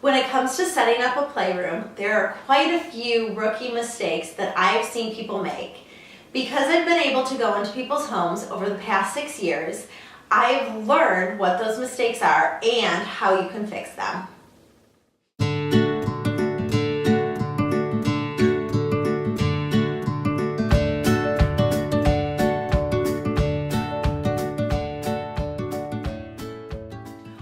When it comes to setting up a playroom, there are quite a few rookie mistakes that I've seen people make. Because I've been able to go into people's homes over the past 6 years, I've learned what those mistakes are and how you can fix them.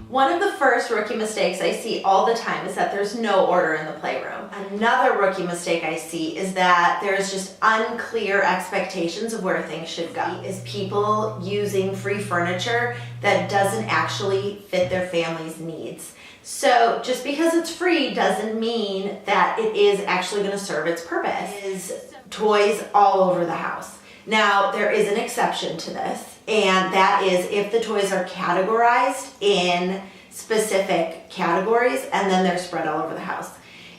One of the first rookie mistakes I see all the time is that there's no order in the playroom. Another rookie mistake I see is that there's just unclear expectations of where things should go. Is people using free furniture that doesn't actually fit their family's needs. So just because it's free doesn't mean that it is actually going to serve its purpose. Is toys all over the house. Now, there is an exception to this, and that is if the toys are categorized in specific categories and then they're spread all over the house.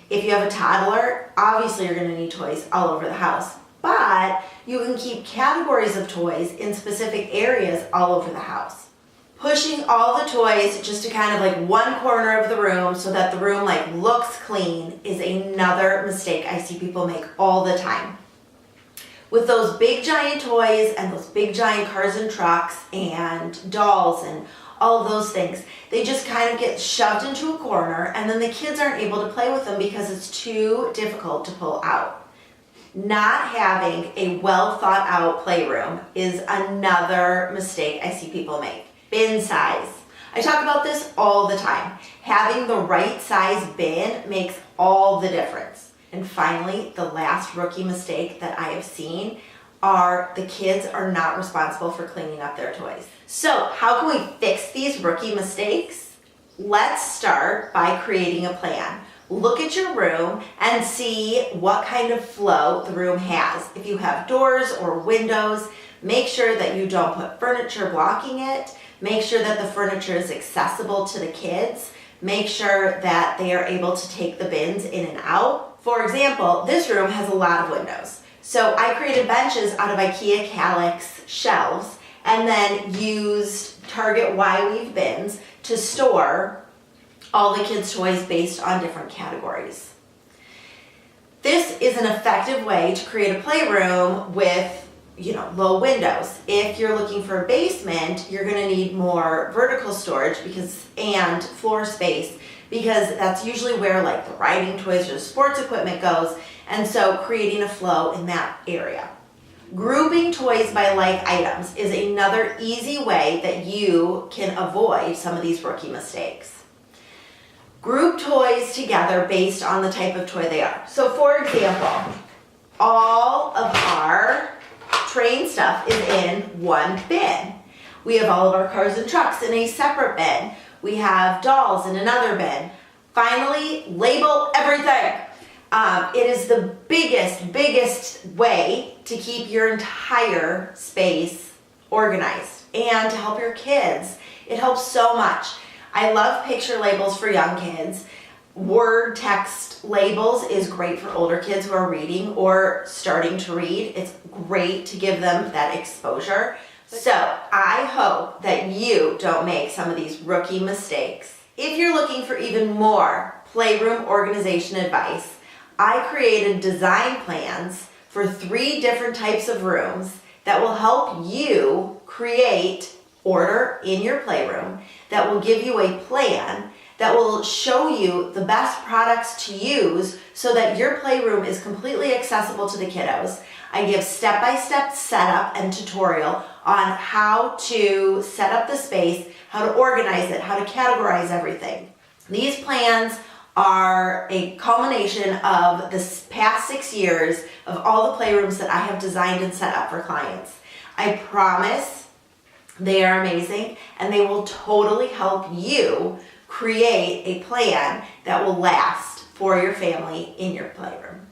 If you have a toddler, obviously you're going to need toys all over the house, but you can keep categories of toys in specific areas all over the house. Pushing all the toys just to kind of like one corner of the room so that the room like looks clean is another mistake I see people make all the time. With those big giant toys and those big giant cars and trucks and dolls and all of those things, they just kind of get shoved into a corner and then the kids aren't able to play with them because it's too difficult to pull out. Not having a well thought out playroom is another mistake I see people make. Bin size. I talk about this all the time. Having the right size bin makes all the difference. And finally, the last rookie mistake that I have seen are the kids are not responsible for cleaning up their toys. So how can we fix these rookie mistakes? Let's start by creating a plan. Look at your room and see what kind of flow the room has. If you have doors or windows, make sure that you don't put furniture blocking it. Make sure that the furniture is accessible to the kids. Make sure that they are able to take the bins in and out. For example, this room has a lot of windows. So I created benches out of IKEA Calyx shelves and then used Target Y-weave bins to store all the kids' toys based on different categories. This is an effective way to create a playroom with low windows. If you're looking for a basement, you're going to need more vertical storage and floor space because that's usually where like the riding toys or the sports equipment goes, and so creating a flow in that area. Grouping toys by like items is another easy way that you can avoid some of these rookie mistakes. Group toys together based on the type of toy they are. So for example, all of our train stuff is in one bin. We have all of our cars and trucks in a separate bin. We have dolls in another bin. Finally, label everything. It is the biggest way to keep your entire space organized and to help your kids. It helps so much. I love picture labels for young kids. Word text labels is great for older kids who are reading or starting to read. It's great to give them that exposure. So I hope that you don't make some of these rookie mistakes. If you're looking for even more playroom organization advice, I created design plans for 3 different types of rooms that will help you create order in your playroom, that will give you a plan, that will show you the best products to use so that your playroom is completely accessible to the kiddos. I give step-by-step setup and tutorial on how to set up the space, how to organize it, how to categorize everything. These plans are a culmination of the past 6 years of all the playrooms that I have designed and set up for clients. I promise they are amazing and they will totally help you create a plan that will last for your family in your playroom.